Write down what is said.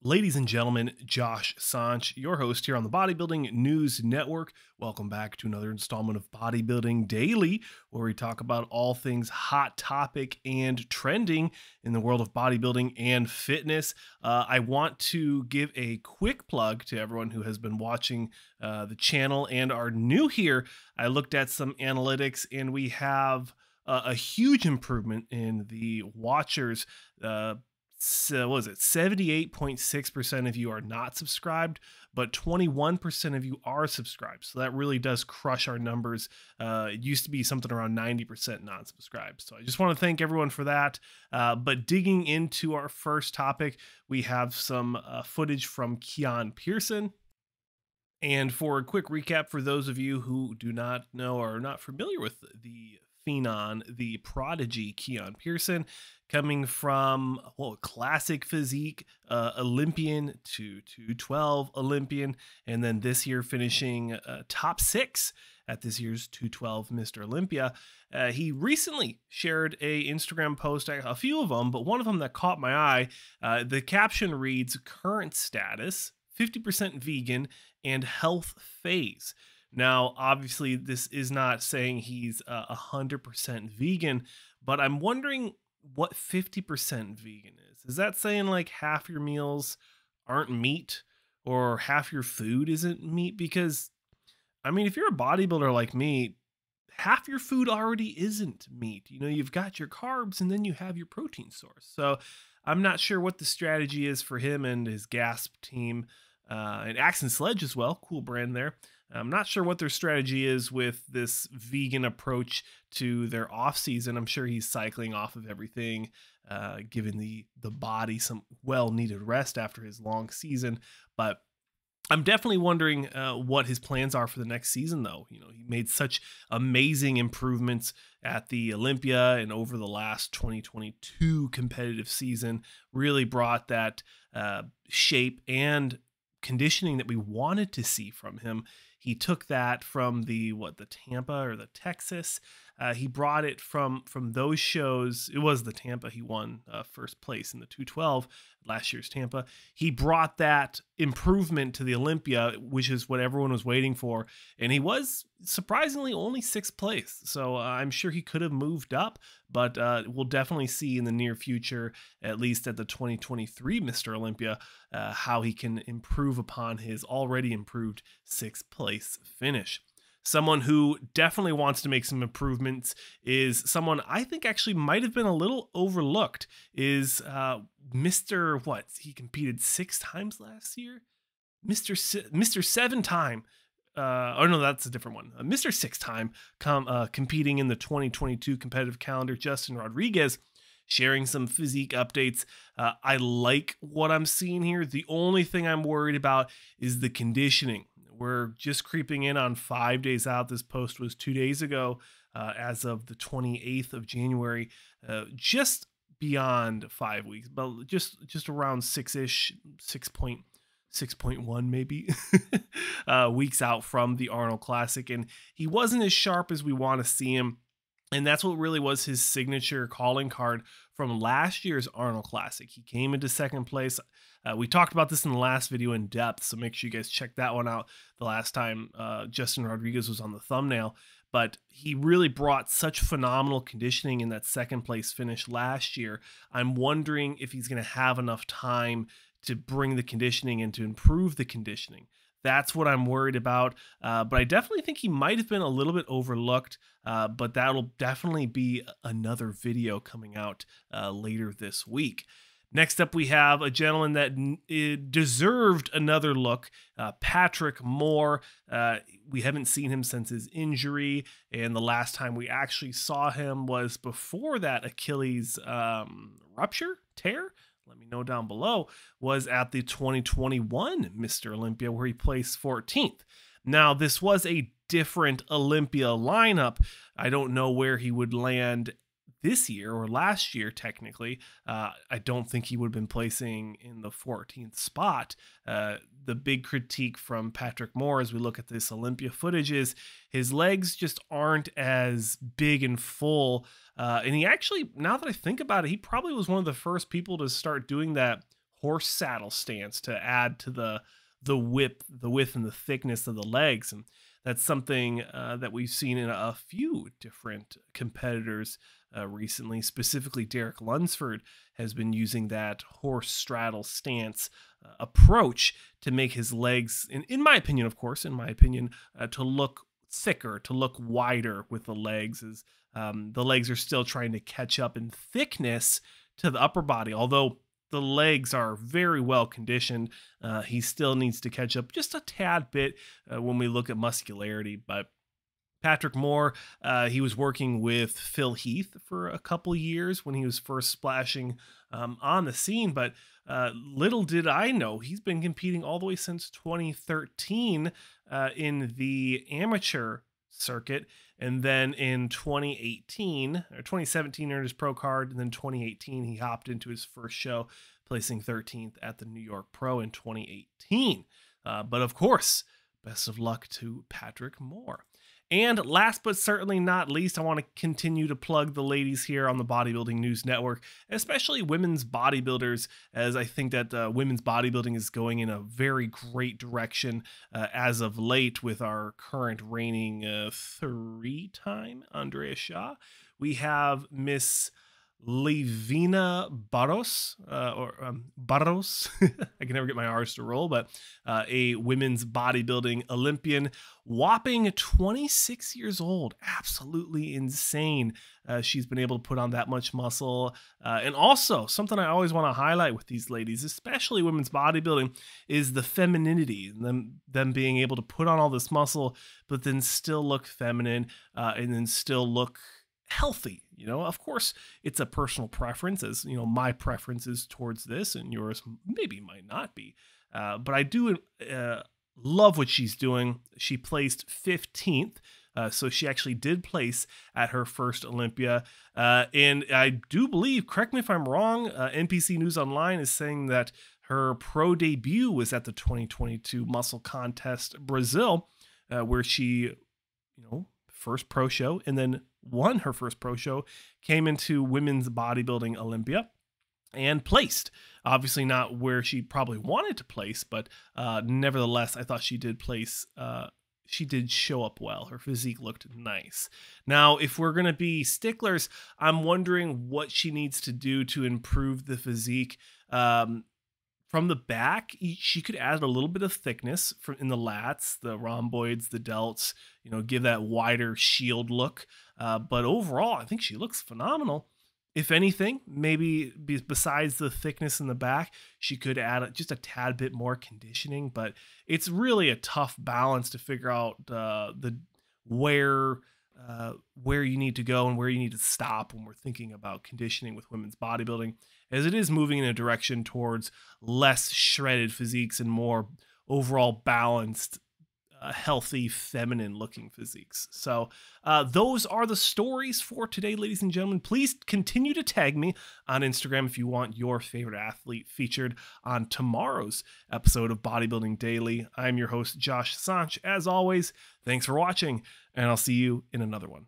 Ladies and gentlemen, Josh Sanch, your host here on the Bodybuilding News Network. Welcome back to another installment of Bodybuilding Daily, where we talk about all things hot topic and trending in the world of bodybuilding and fitness. I want to give a quick plug to everyone who has been watching the channel and are new here. I looked at some analytics and we have a huge improvement in the watchers. So what was it? 78.6% of you are not subscribed, but 21% of you are subscribed. So that really does crush our numbers. It used to be something around 90% non-subscribed. So I just want to thank everyone for that. But digging into our first topic, we have some footage from Keone Pearson. And for a quick recap, for those of you who do not know or are not familiar with the phenom, the prodigy Keone Pearson, coming from classic physique Olympian to 212 Olympian, and then this year finishing top 6 at this year's 212 Mr Olympia. He recently shared a Instagram post, a few of them, but one of them that caught my eye. The caption reads, "Current status, 50% vegan and health phase." Now, obviously, this is not saying he's 100% vegan, but I'm wondering what 50% vegan is. Is that saying like half your meals aren't meat or half your food isn't meat? Because, I mean, if you're a bodybuilder like me, half your food already isn't meat. You know, you've got your carbs and then you have your protein source. So I'm not sure what the strategy is for him and his Gasp team. And Axe and Sledge as well, cool brand there. I'm not sure what their strategy is with this vegan approach to their off season. I'm sure he's cycling off of everything, giving the body some well-needed rest after his long season. But I'm definitely wondering what his plans are for the next season, though. You know, he made such amazing improvements at the Olympia and over the last 2022 competitive season, really brought that shape and conditioning that we wanted to see from him. He took that from the Tampa or the Texas. He brought it from those shows. It was the Tampa. He won first place in the 212 last year's Tampa. He brought that improvement to the Olympia, which is what everyone was waiting for. And he was surprisingly only 6th place. So I'm sure he could have moved up, but we'll definitely see in the near future, at least at the 2023 Mr. Olympia, how he can improve upon his already improved 6th place finish. Someone who definitely wants to make some improvements is someone I think actually might have been a little overlooked is Mr. What? He competed 6 times last year? Mr. 7-time. Oh, no, that's a different one. Mr. 6-time competing in the 2022 competitive calendar, Justin Rodriguez, sharing some physique updates. I like what I'm seeing here. The only thing I'm worried about is the conditioning. We're just creeping in on 5 days out. This post was 2 days ago, as of the 28th of January, just beyond 5 weeks, but just around 6-ish, 6.1 maybe weeks out from the Arnold Classic. And he wasn't as sharp as we want to see him. And that's what really was his signature calling card from last year's Arnold Classic. He came into 2nd place. We talked about this in the last video in depth, so make sure you guys check that one out the last time Justin Rodriguez was on the thumbnail. But he really brought such phenomenal conditioning in that 2nd place finish last year. I'm wondering if he's going to have enough time to bring the conditioning and to improve the conditioning. That's what I'm worried about. But I definitely think he might have been a little bit overlooked. But that'll definitely be another video coming out later this week. Next up, we have a gentleman that deserved another look, Patrick Moore. We haven't seen him since his injury, and the last time we actually saw him was before that Achilles tear. Let me know down below, was at the 2021 Mr. Olympia, where he placed 14th. Now, this was a different Olympia lineup. I don't know where he would land this year or last year, technically. I don't think he would have been placing in the 14th spot. The big critique from Patrick Moore as we look at this Olympia footage is his legs just aren't as big and full. And he actually, now that I think about it, he probably was one of the first people to start doing that horse saddle stance to add to the width and the thickness of the legs. And that's something that we've seen in a few different competitors recently. Specifically, Derek Lunsford has been using that horse straddle stance approach to make his legs, in my opinion, of course, to look thicker, to look wider with the legs, as the legs are still trying to catch up in thickness to the upper body. Although the legs are very well conditioned, he still needs to catch up just a tad bit when we look at muscularity. But Patrick Moore, he was working with Phil Heath for a couple years when he was first splashing on the scene. But little did I know, he's been competing all the way since 2013 in the amateur circuit. And then in 2017, earned his pro card. And then 2018, he hopped into his first show, placing 13th at the New York Pro in 2018. But of course, best of luck to Patrick Moore. And last but certainly not least, I want to continue to plug the ladies here on the Bodybuilding News Network, especially women's bodybuilders, as I think that women's bodybuilding is going in a very great direction as of late with our current reigning 3-time Andrea Shaw. We have Miss Leyvina Barros, Barros, I can never get my R's to roll, but a women's bodybuilding Olympian, whopping 26 years old, absolutely insane. She's been able to put on that much muscle. And also, something I always want to highlight with these ladies, especially women's bodybuilding, is the femininity, them being able to put on all this muscle, but then still look feminine, and then still look healthy. You know, of course, it's a personal preference, as you know, my preference is towards this, and yours maybe might not be. But I do love what she's doing. She placed 15th, so she actually did place at her first Olympia. And I do believe, correct me if I'm wrong, NPC News Online is saying that her pro debut was at the 2022 Muscle Contest Brazil, where she, first pro show, and then won her first pro show, came into women's bodybuilding Olympia and placed. Obviously not where she probably wanted to place, but nevertheless, I thought she did place. She did show up well. Her physique looked nice. Now, if we're going to be sticklers, I'm wondering what she needs to do to improve the physique. From the back, she could add a little bit of thickness in the lats, the rhomboids, the delts, give that wider shield look. But overall, I think she looks phenomenal. If anything, maybe besides the thickness in the back, she could add just a tad bit more conditioning. But it's really a tough balance to figure out where you need to go and where you need to stop when we're thinking about conditioning with women's bodybuilding, as it is moving in a direction towards less shredded physiques and more overall balanced, healthy, feminine looking physiques. So those are the stories for today, ladies and gentlemen. Please continue to tag me on Instagram if you want your favorite athlete featured on tomorrow's episode of Bodybuilding Daily. I'm your host, Josh Sanch. As always, thanks for watching, and I'll see you in another one.